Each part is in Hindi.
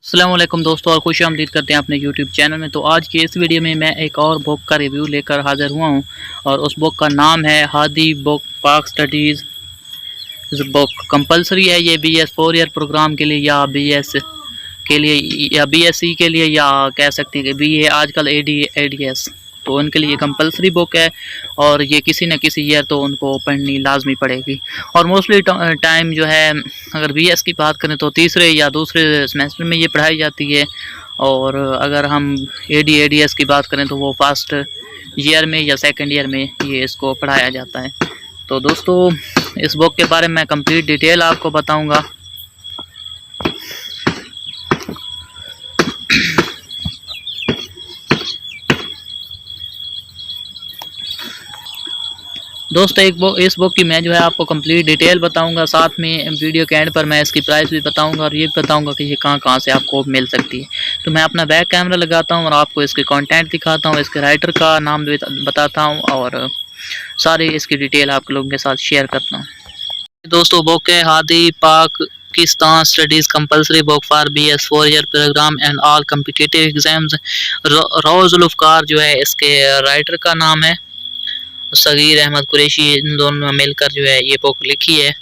अस्सलाम वालेकुम दोस्तों, और खुश आमदीद करते हैं अपने यूट्यूब चैनल में। तो आज की इस वीडियो में मैं एक और बुक का रिव्यू लेकर हाज़िर हुआ हूं, और उस बुक का नाम है हादी बुक पाक स्टडीज़ बुक। कंपलसरी है ये BS 4 ईयर प्रोग्राम के लिए, या BS के लिए, या BSc के लिए, या कह सकते हैं कि BA आजकल ADS, तो उनके लिए कंपलसरी बुक है। और ये किसी न किसी ईयर तो उनको पढ़नी लाजमी पड़ेगी। और मोस्टली टाइम जो है, अगर BS की बात करें तो तीसरे या दूसरे सेमेस्टर में ये पढ़ाई जाती है, और अगर हम ADS की बात करें तो वो फर्स्ट ईयर में या सेकंड ईयर में ये इसको पढ़ाया जाता है। तो दोस्तों, इस बुक के बारे में मैं कंप्लीट डिटेल आपको बताऊंगा। दोस्तों, इस बुक की मैं जो है आपको कंप्लीट डिटेल बताऊंगा, साथ में वीडियो के एंड पर मैं इसकी प्राइस भी बताऊंगा, और ये बताऊंगा कि ये कहाँ से आपको मिल सकती है। तो मैं अपना बैक कैमरा लगाता हूं और आपको इसके कंटेंट दिखाता हूं, इसके राइटर का नाम बताता हूं, और सारी इसकी डिटेल आप लोगों के साथ शेयर करता हूँ। दोस्तों, बुक है हादी Pakistan studies compulsory book for BS 4 year program and all competitive exams. रोज़ुल्फ़कार जो है इसके राइटर का नाम है, सगीर अहमद कुरैशी, इन दोनों ने मिलकर जो है ये बुक लिखी है।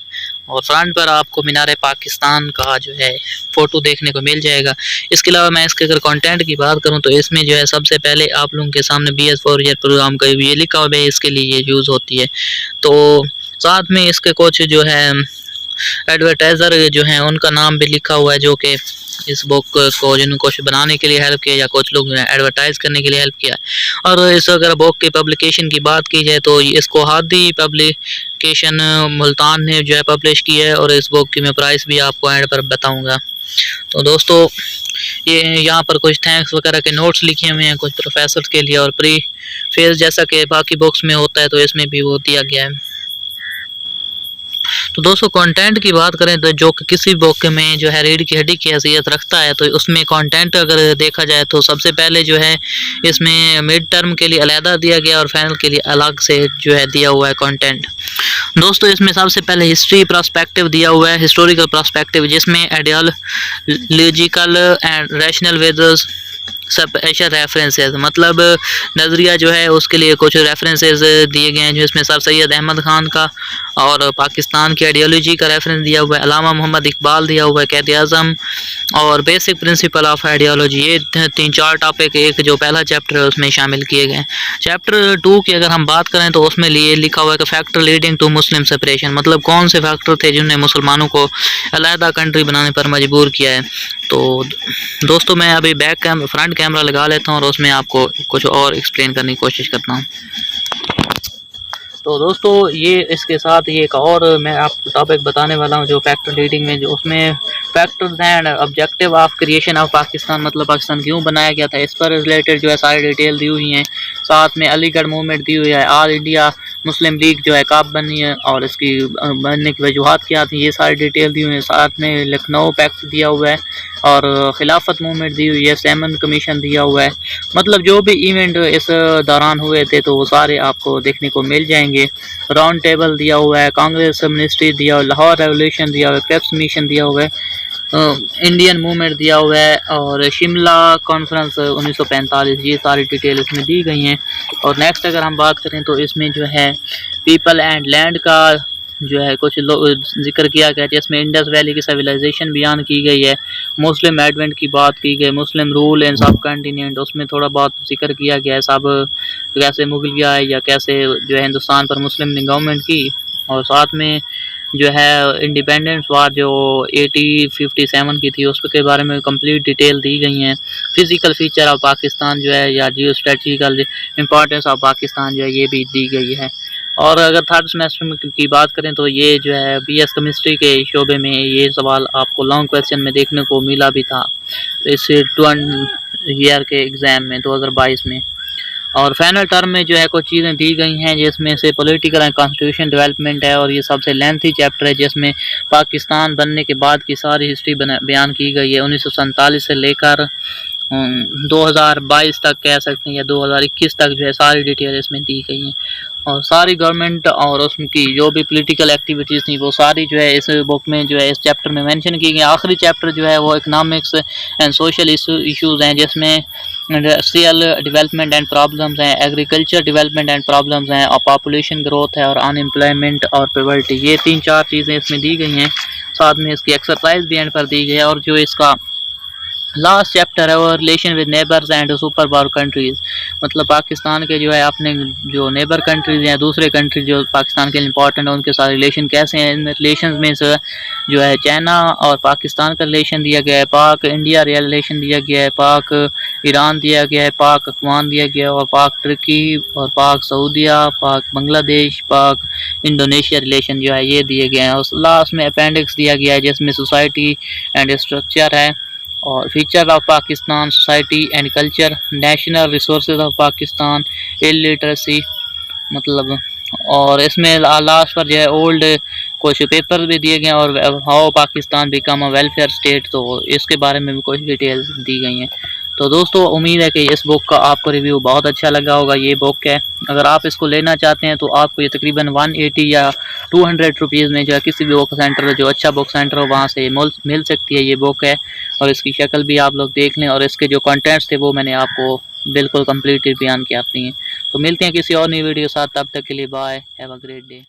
और फ्रंट पर आपको मीनार पाकिस्तान का जो है फ़ोटो देखने को मिल जाएगा। इसके अलावा मैं इसके अगर कंटेंट की बात करूं तो इसमें जो है सबसे पहले आप लोगों के सामने BS 4 ईयर प्रोग्राम का ये लिखा हुआ है, इसके लिए ये यूज़ होती है। तो साथ में इसके कुछ जो है एडवर्टाइज़र जो हैं उनका नाम भी लिखा हुआ है, जो कि इस बुक को जिन्होंने कुछ बनाने के लिए हेल्प किया, या कुछ लोग एडवर्टाइज़ करने के लिए हेल्प किया। और इस अगर बुक की पब्लिकेशन की बात की जाए तो इसको हादी पब्लिकेशन मुल्तान ने जो है पब्लिश की है, और इस बुक की मैं प्राइस भी आपको एंड पर बताऊंगा। तो दोस्तों, ये यहाँ पर कुछ थैंक्स वगैरह के नोट्स लिखे हुए हैं कुछ प्रोफेसर के लिए, और प्री फेज जैसा कि बाकी बुक्स में होता है तो इसमें भी वो दिया गया है। तो दोस्तों, कंटेंट की बात करें तो जो कि किसी बुक में जो है रीढ़ की हड्डी की हैसियत रखता है, तो उसमें कंटेंट अगर देखा जाए तो सबसे पहले जो है इसमें मिड टर्म के लिए अलहदा दिया गया और फाइनल के लिए अलग से जो है दिया हुआ है कंटेंट। दोस्तों, इसमें सबसे पहले हिस्ट्री पर्सपेक्टिव दिया हुआ है, हिस्टोरिकल पर्सपेक्टिव, जिसमें ideological and rational वेदर्स special references, मतलब नज़रिया जो है उसके लिए कुछ रेफरेंसेस दिए गए हैं, जिसमें सर सैयद अहमद ख़ान का और पाकिस्तान की आइडियोलॉजी का रेफरेंस दिया हुआ है, अल्लामा मोहम्मद इकबाल दिया हुआ है, क़ायद आज़म, और बेसिक प्रिंसिपल ऑफ आइडियोलॉजी। ये 3-4 टॉपिक एक जो पहला चैप्टर है उसमें शामिल किए गए हैं। चैप्टर 2 की अगर हम बात करें तो उसमें लिए लिखा हुआ है कि factor leading to Muslim separation, मतलब कौन से फैक्टर थे जिन्होंने मुसलमानों को अलहदा कंट्री बनाने पर मजबूर किया है। तो दोस्तों, मैं अभी फ्रंट कैमरा लगा लेता हूँ और उसमें आपको कुछ और एक्सप्लेन करने की कोशिश करता हूँ। तो दोस्तों, ये इसके साथ ये एक और मैं आपको टॉपिक बताने वाला हूँ, जो फैक्टर रीडिंग में जो उसमें factors and objective of creation of Pakistan, मतलब पाकिस्तान क्यों बनाया गया था, इस पर रिलेटेड जो है सारी डिटेल दी हुई हैं। साथ में अलीगढ़ मूवमेंट दी हुई है, ऑल इंडिया मुस्लिम लीग जो है कब बनी है और इसकी बनने की वजूहत क्या थी, ये सारी डिटेल दी हुई है। साथ में लखनऊ पैक्ट दिया हुआ है, और खिलाफत मूवमेंट दी हुई है, सैमन कमीशन दिया हुआ है। मतलब जो भी इवेंट इस दौरान हुए थे तो वो सारे आपको देखने को मिल जाएंगे। राउंड टेबल दिया हुआ है, कांग्रेस मिनिस्ट्री दिया हुआ है, लाहौर रेवोल्यूशन दिया हुआ है, क्रिप्स मिशन दिया हुआ है, इंडियन मूवमेंट दिया हुआ है, और शिमला कॉन्फ्रेंस 1945, ये सारी डिटेल इसमें दी गई हैं। और नेक्स्ट अगर हम बात करें तो इसमें जो है पीपल एंड लैंड का जो है कुछ जिक्र किया गया, जिसमें इंडस वैली की सिविलाइजेशन बयान की गई है, मुस्लिम एडवेंट की बात की गई, मुस्लिम रूल इन सब कॉन्टिनेंट उसमें थोड़ा बहुत जिक्र किया गया है, सब कैसे मुगलिया है या कैसे जो है हिंदुस्तान पर मुस्लिम ने गवर्नमेंट की। और साथ में जो है इंडिपेंडेंस वार जो 1857 की थी उसके बारे में कंप्लीट डिटेल दी गई हैं। फिज़िकल फीचर ऑफ पाकिस्तान जो है, या जियो स्ट्रेटजिकल इम्पोर्टेंस ऑफ पाकिस्तान जो है, ये भी दी गई है। और अगर थर्ड सेमेस्टर की बात करें तो ये जो है BS केमिस्ट्री के शोबे में ये सवाल आपको लॉन्ग क्वेश्चन में देखने को मिला भी था इस 2 ईयर के एग्ज़ाम में 2022 में। और फाइनल टर्म में जो है कुछ चीज़ें दी गई हैं, जिसमें से पॉलिटिकल एंड कॉन्स्टिट्यूशन डेवलपमेंट है, और ये सबसे लेंथी चैप्टर है, जिसमें पाकिस्तान बनने के बाद की सारी हिस्ट्री बयान की गई है 1947 से लेकर 2022 तक कह सकते हैं या 2021 तक जो है सारी डिटेल इसमें दी गई हैं। और सारी गवर्नमेंट और उसकी जो भी पॉलिटिकल एक्टिविटीज़ थी वो सारी जो है इस बुक में जो है इस चैप्टर में मेंशन की गई। आखिरी चैप्टर जो है वो इकोनॉमिक्स एंड सोशल इश्यूज़ हैं, जिसमें इंडस्ट्रियल डेवलपमेंट एंड प्रॉब्लम्स हैं, एग्रीकल्चर डेवलपमेंट एंड प्रॉब्लम्स हैं, और पॉपुलेशन ग्रोथ है, और अनएम्प्लॉयमेंट और पॉवर्टी। ये 3-4 चीज़ें इसमें दी गई हैं। साथ में इसकी एक्सरसाइज भी एंड पर दी गई है। और जो इसका लास्ट चैप्टर है वो relation with neighbours and super power countries, मतलब पाकिस्तान के जो है अपने जो नेबर कंट्रीज़ हैं, दूसरे कंट्री जो पाकिस्तान के लिए इंपॉर्टेंट है, उनके साथ रिलेशन कैसे हैं। इन रिलेशन में से जो है चाइना और पाकिस्तान का रिलेशन दिया गया है, पाक इंडिया रिलेशन दिया गया है, पाक ईरान दिया गया है, पाक अफगान दिया गया है, और पाक तुर्की और पाक सऊदिया, पाक बांग्लादेश, पाक इंडोनेशिया रिलेशन जो है ये दिए गए हैं। और लास्ट में अपेंडिक्स दिया गया है जिसमें सोसाइटी एंड स्ट्रक्चर है, और feature of Pakistan, society and culture, national resources of Pakistan, illiteracy, मतलब। और इसमें लास्ट पर जो है ओल्ड कुछ पेपर भी दिए गए और how Pakistan become a welfare state, तो इसके बारे में भी कुछ डिटेल्स दी गई हैं। तो दोस्तों उम्मीद है कि इस बुक का आपको रिव्यू बहुत अच्छा लगा होगा। ये बुक है, अगर आप इसको लेना चाहते हैं तो आपको ये तकरीबन 180 या 200 रुपीज़ में जो है किसी भी बुक सेंटर जो अच्छा बुक सेंटर हो वहाँ से मिल सकती है ये बुक है। और इसकी शक्ल भी आप लोग देख लें, और इसके जो कंटेंट्स थे वो मैंने आपको बिल्कुल कंप्लीटली बयान किए हैं। तो मिलते हैं किसी और नई वीडियो के साथ, तब तक के लिए bye, have a great day.